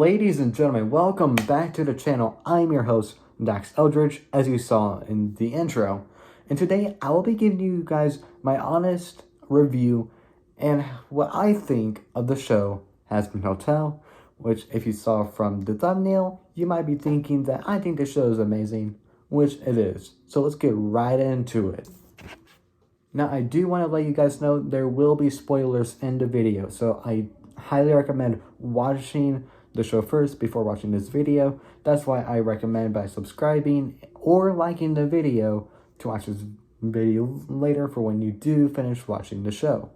Ladies and gentlemen, welcome back to the channel. I'm your host, Dax Eldridge, as you saw in the intro. And today, I will be giving you guys my honest review and what I think of the show Hazbin Hotel, which if you saw from the thumbnail, you might be thinking that I think the show is amazing, which it is. So let's get right into it. Now, I do want to let you guys know there will be spoilers in the video, so I highly recommend watching the show first before watching this video. That's why I recommend by subscribing or liking the video to watch this video later for when you do finish watching the show.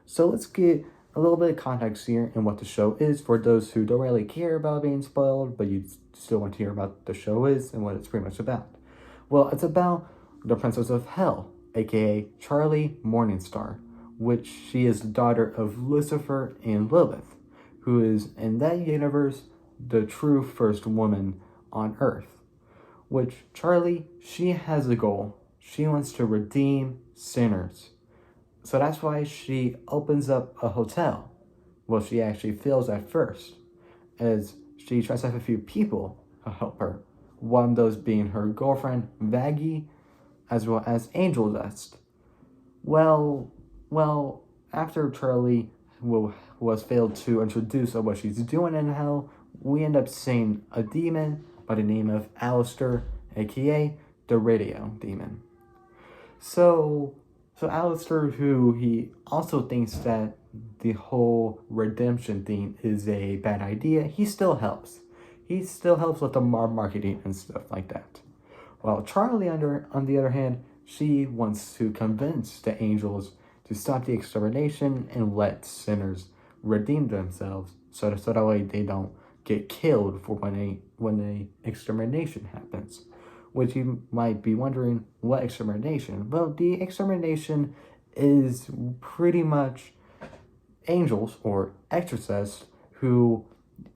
So let's get a little bit of context here in what the show is for those who don't really care about being spoiled, but you still want to hear about what the show is and what it's pretty much about. Well, it's about the Princess of Hell, aka Charlie Morningstar, which she is the daughter of Lucifer and Lilith, who is, in that universe, the true first woman on Earth. Which Charlie, she has a goal. She wants to redeem sinners. So that's why she opens up a hotel. Well, she actually fails at first, as she tries to have a few people to help her. One of those being her girlfriend, Vaggie, as well as Angel Dust. Well, after Charlie was failed to introduce of what she's doing in hell, we end up seeing a demon by the name of Alistair, aka the Radio Demon. So Alistair, who he also thinks that the whole redemption thing is a bad idea, he still helps. He still helps with the marketing and stuff like that. While Charlie, on the other hand, she wants to convince the angels to stop the extermination and let sinners redeem themselves, so that way they don't get killed for when a extermination happens. Which you might be wondering, what extermination? Well, the extermination is pretty much angels or exorcists who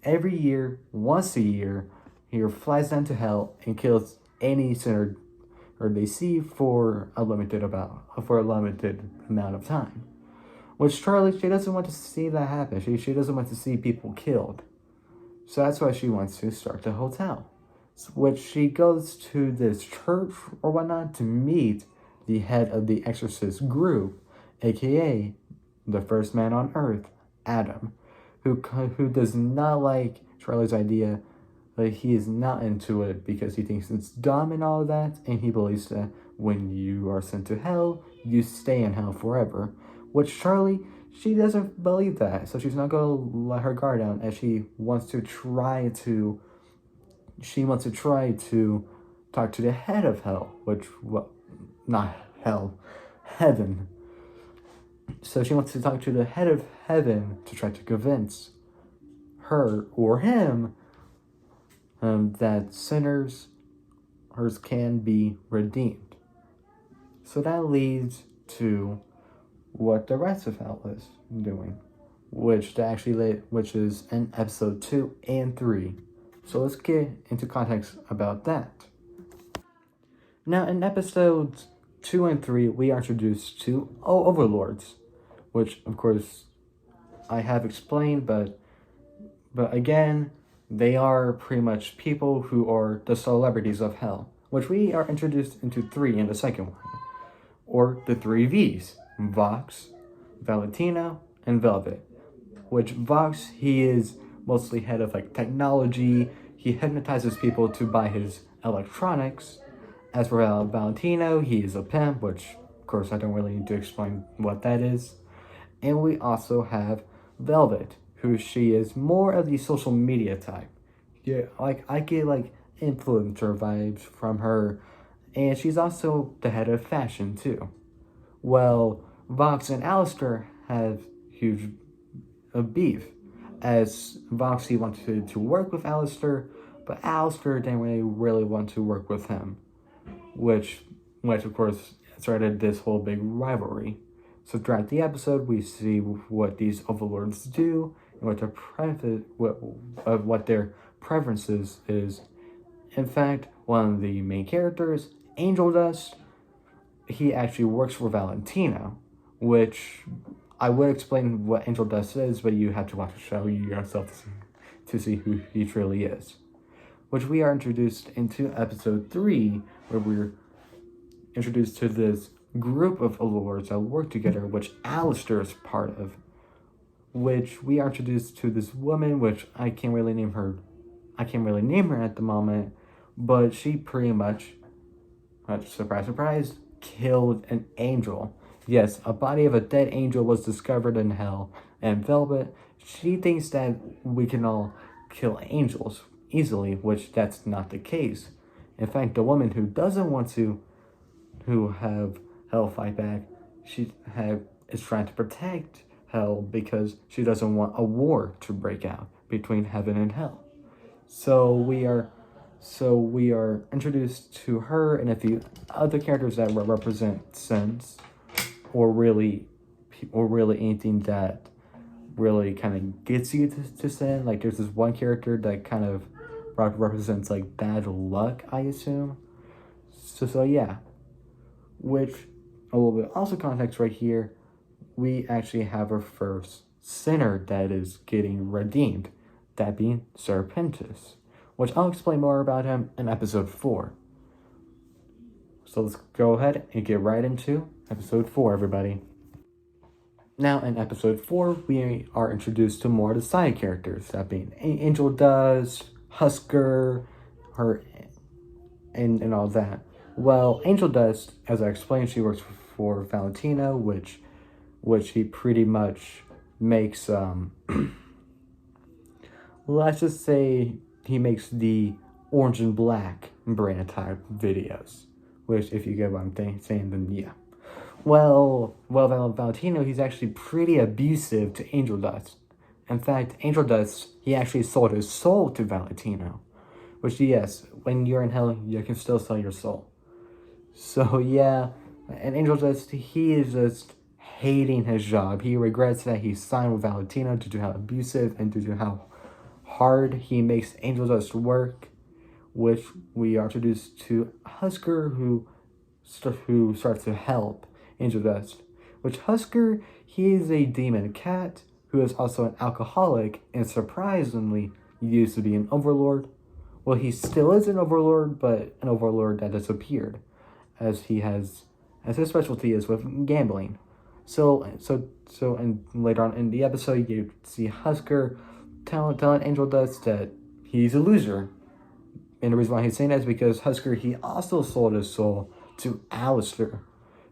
every year, once a year, here flies down to hell and kills any sinner or they see for a limited amount of time. Which Charlie, she doesn't want to see that happen. She doesn't want to see people killed. So that's why she wants to start the hotel. Which she goes to this church or whatnot to meet the head of the exorcist group, aka the first man on earth, Adam, who does not like Charlie's idea. But he is not into it because he thinks it's dumb and all of that, and he believes that when you are sent to hell, you stay in hell forever. Which Charlie, she doesn't believe that, so she's not going to let her guard down, as she wants to try to talk to the head of hell, not hell, heaven. So she wants to talk to the head of heaven to try to convince her or him that sinners can be redeemed. So that leads to what the rest of hell is doing, which is in episode 2 and 3. So let's get into context about that. Now, in episodes 2 and 3, we are introduced to overlords, which, of course, I have explained, but again, they are pretty much people who are the celebrities of hell, which we are introduced into 3 in the second one, or the 3 V's, Vox, Valentino, and Velvet. Which Vox, he is mostly head of technology. He hypnotizes people to buy his electronics. As for Valentino, he is a pimp, which of course I don't really need to explain what that is. And we also have Velvet, who she is more of the social media type. Yeah, I get influencer vibes from her, and she's also the head of fashion too. Well, Vox and Alistair have huge beef, as Vox, he wanted to work with Alistair, but Alistair didn't really want to work with him, which of course started this whole big rivalry. So throughout the episode, we see what these overlords do and what their preferences is. In fact, one of the main characters, Angel Dust, he actually works for Valentino, which I would explain what Angel Dust is, but you have to watch the show yourself to see who he truly is. Which we are introduced into episode 3, where we're introduced to this group of lords that work together, which Alistair is part of. Which we are introduced to this woman, which I can't really name her at the moment, but she pretty much, surprise, surprise, killed an angel. Yes, a body of a dead angel was discovered in hell, and Velvet, she thinks that we can all kill angels easily, which that's not the case. In fact, the woman who doesn't want to have hell fight back, is trying to protect hell because she doesn't want a war to break out between heaven and hell. So we are introduced to her and a few other characters that represent sense, or really anything that really kind of gets you to sin. Like there's this one character that kind of represents like bad luck, I assume. So yeah, which a little bit also context right here. We actually have our first sinner that is getting redeemed, that being Serpentis, which I'll explain more about him in episode 4. So let's go ahead and get right into episode 4, everybody. Now in episode 4, we are introduced to more of the side characters, that being Angel Dust, Husker, her, and all that. Well, Angel Dust, as I explained, she works for Valentino, which he pretty much makes, let's just say he makes the orange and black brand type videos, which if you get what I'm saying, then yeah. Well, Valentino, he's actually pretty abusive to Angel Dust. In fact, Angel Dust, he actually sold his soul to Valentino, which yes, when you're in hell, you can still sell your soul. So yeah, and Angel Dust, he is just hating his job. He regrets that he signed with Valentino due to how abusive and due to how hard he makes Angel Dust work, which we are introduced to Husker, who starts to help Angel Dust. Which Husker, he is a demon cat who is also an alcoholic and surprisingly used to be an overlord. Well, he still is an overlord, but an overlord that disappeared, as his specialty is with gambling. So and later on in the episode, you see Husker telling Angel Dust that he's a loser. And the reason why he's saying that is because Husker, he also sold his soul to Alistair.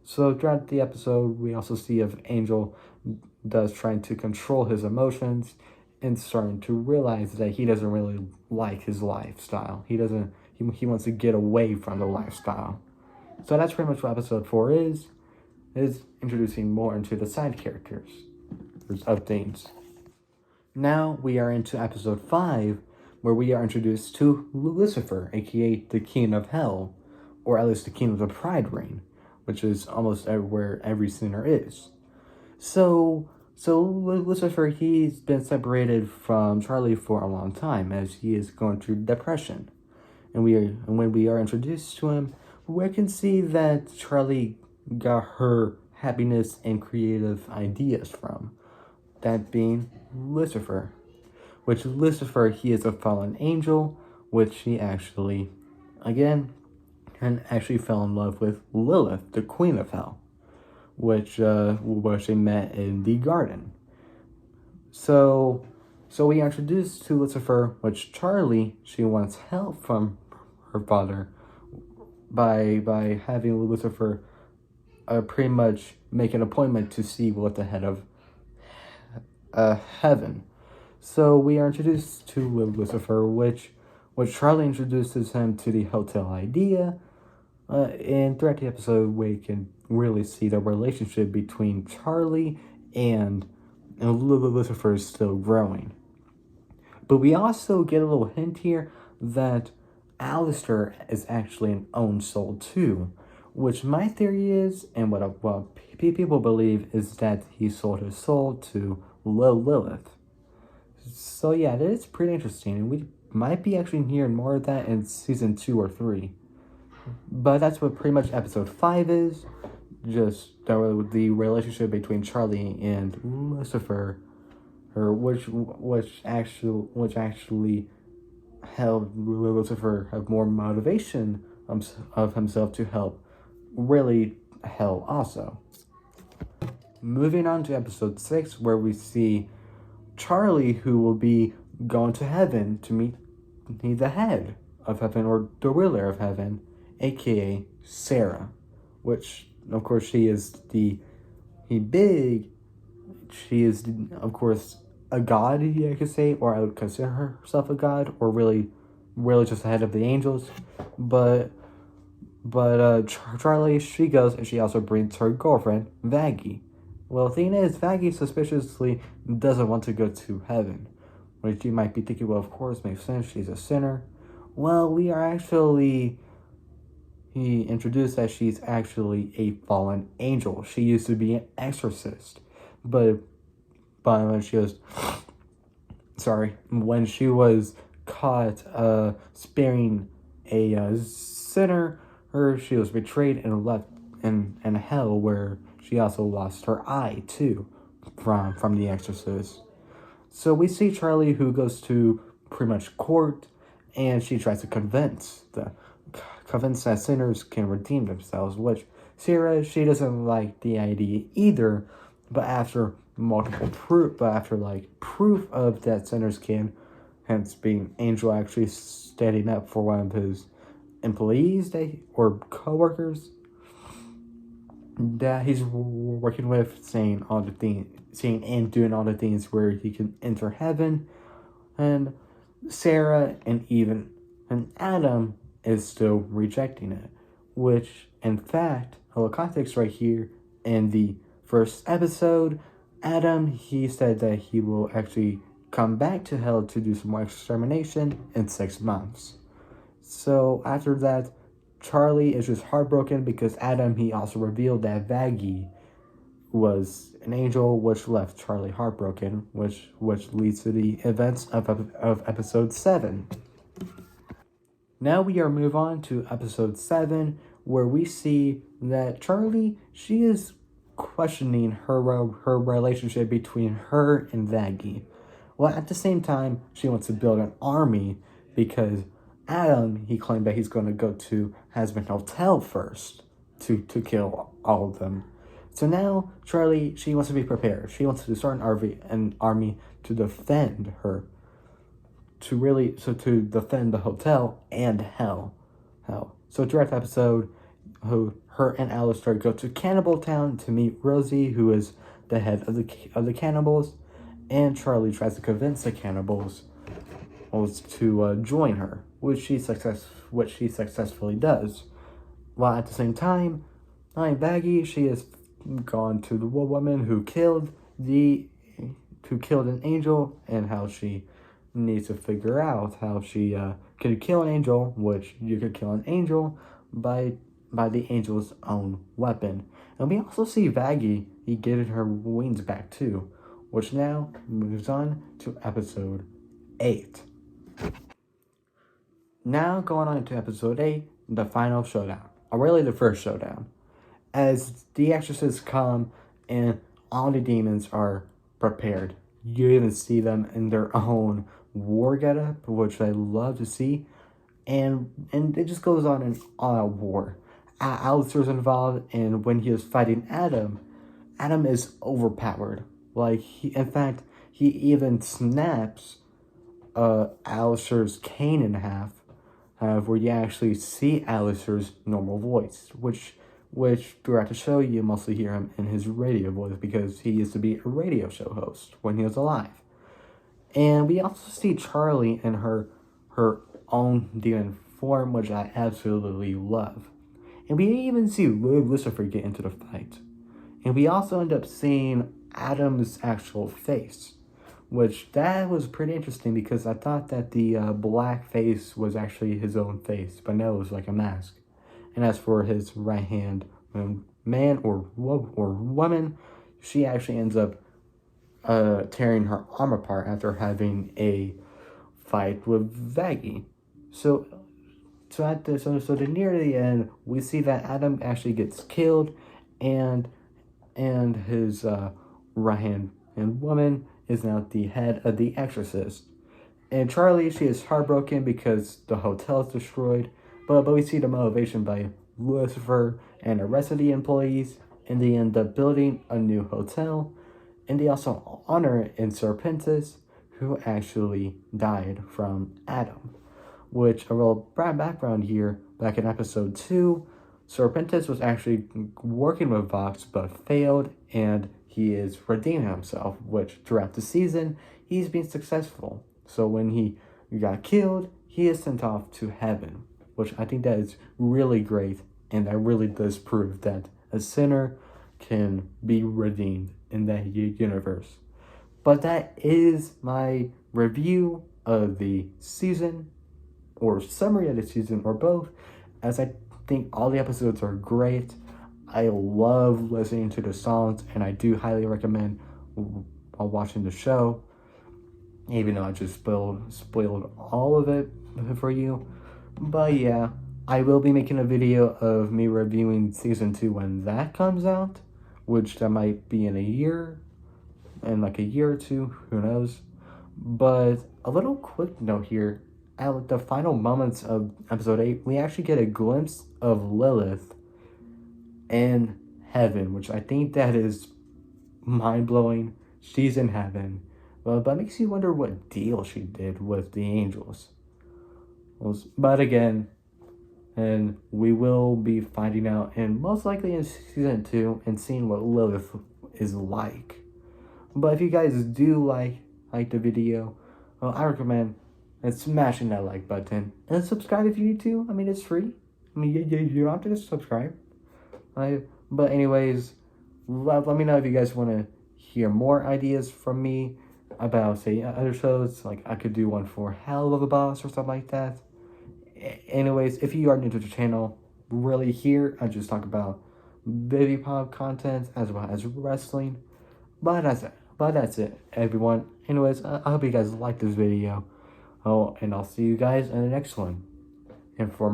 So throughout the episode, we also see of Angel Dust trying to control his emotions and starting to realize that he doesn't really like his lifestyle. He wants to get away from the lifestyle. So that's pretty much what episode 4 is introducing more into the side characters of things. Now we are into episode 5, where we are introduced to Lucifer, aka the King of Hell, or at least the King of the Pride Ring, which is almost where every sinner is. So Lucifer, he's been separated from Charlie for a long time, as he is going through depression. And when we are introduced to him, we can see that Charlie got her happiness and creative ideas from, that being Lucifer. Which Lucifer, he is a fallen angel, which he actually, again, and actually fell in love with Lilith, the Queen of Hell, which they met in the garden. So we are introduced to Lucifer, which Charlie, she wants help from her father by having Lucifer pretty much make an appointment to see with the head of heaven. So we are introduced to Lucifer, which Charlie introduces him to the hotel idea. And throughout the episode, we can really see the relationship between Charlie and Lucifer is still growing. But we also get a little hint here that Alistair is actually an own soul too, which my theory is, and what people believe, is that he sold his soul to Lilith. So yeah, that is pretty interesting, and we might be actually hearing more of that in season 2 or 3. But that's what pretty much episode 5 is. Just the relationship between Charlie and Lucifer her which actually helped Lucifer have more motivation of himself to help really hell also. Moving on to episode 6, where we see Charlie, who will be going to heaven to meet the head of heaven, or the ruler of heaven, aka Sarah, which of course she is she is of course a god, I could say, or I would consider herself a god, or really just the head of the angels. But Charlie, she goes and she also brings her girlfriend Vaggie. Well, the thing is, Vaggie suspiciously doesn't want to go to heaven, which you might be thinking, well, of course, makes sense, she's a sinner. Well, he introduced that she's actually a fallen angel. She used to be an exorcist, but when when she was caught sparing a sinner, she was betrayed and left in hell, where she also lost her eye too from the exorcist. So we see Charlie, who goes to pretty much court, and she tries to convince that sinners can redeem themselves, which Sarah, she doesn't like the idea either, but after proof of that sinners can, hence being Angel actually standing up for one of his employees or co-workers that he's working with, saying and doing all the things where he can enter heaven, and Sarah and Adam is still rejecting it, which in fact, a little context right here, in the first episode, Adam, he said that he will actually come back to hell to do some more extermination in 6 months. So after that, Charlie is just heartbroken because Adam, he also revealed that Vaggie was an angel, which left Charlie heartbroken, which leads to the events of episode 7. Now we are move on to episode 7, where we see that Charlie, she is questioning her relationship between her and Vaggie. Well, at the same time, she wants to build an army because Adam, he claimed that he's going to go to Hazbin Hotel first to kill all of them. So now Charlie, she wants to be prepared. She wants to start an army to defend her, to defend the hotel and hell. So throughout the episode, her and Alistair go to Cannibal Town to meet Rosie, who is the head of the cannibals, and Charlie tries to convince the cannibals to join her, which she successfully does. While at the same time, Vaggie, she has gone to the woman who killed an angel, and how she needs to figure out how she could kill an angel, which you could kill an angel by the angel's own weapon. And we also see Vaggie, he getting her wings back too, which now moves on to episode 8. Now going on to episode 8, the final showdown, or really the first showdown, as the exorcists come and all the demons are prepared. You even see them in their own war getup, which I love to see, and it just goes on an all-out war. Alistair's involved, and when he is fighting Adam is overpowered. In fact, he even snaps Alistair's cane in half, where you actually see Alistair's normal voice, which throughout the show you mostly hear him in his radio voice because he used to be a radio show host when he was alive. And we also see Charlie in her own demon form, which I absolutely love. And we even see Lucifer get into the fight. And we also end up seeing Adam's actual face, which that was pretty interesting because I thought that the black face was actually his own face, but no, it was like a mask. And as for his right hand man or woman, she actually ends up tearing her arm apart after having a fight with Vaggie. So near the end, we see that Adam actually gets killed, and his right hand and woman is now the head of The Exorcist. And Charlie, she is heartbroken because the hotel is destroyed, but we see the motivation by Lucifer and the rest of the employees, and they end up building a new hotel, and they also honor in Serpentis, who actually died from Adam. Which, a little background here, back in episode 2, Serpentis was actually working with Vox but failed, and he is redeeming himself, which throughout the season, he's been successful. So when he got killed, he is sent off to heaven, which I think that is really great, and that really does prove that a sinner can be redeemed in that universe. But that is my review of the season, or summary of the season, or both, as I think all the episodes are great. I love listening to the songs, and I do highly recommend while watching the show, even though I just spoiled all of it for you. But yeah, I will be making a video of me reviewing season 2 when that comes out, which that might be in a year like a year or two, who knows. But a little quick note here, at the final moments of episode 8, we actually get a glimpse of Lilith in heaven, which I think that is mind-blowing. She's in heaven. But it makes you wonder what deal she did with the angels. But again, and we will be finding out, and most likely in season 2, and seeing what Lilith is like. But if you guys do like the video, well, I recommend smashing that like button, and subscribe if you need to. I mean, it's free. I mean, you don't have to subscribe. But anyways, let me know if you guys want to hear more ideas from me about, say, other shows. Like, I could do one for Hell of a Boss or something like that. Anyways, if you are new to the channel, really here, I just talk about baby pop content as well as wrestling. But that's it, everyone. Anyways, I hope you guys like this video. Oh, and I'll see you guys in the next one. And for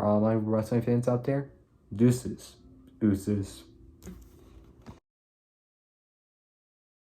all my wrestling fans out there, deuces.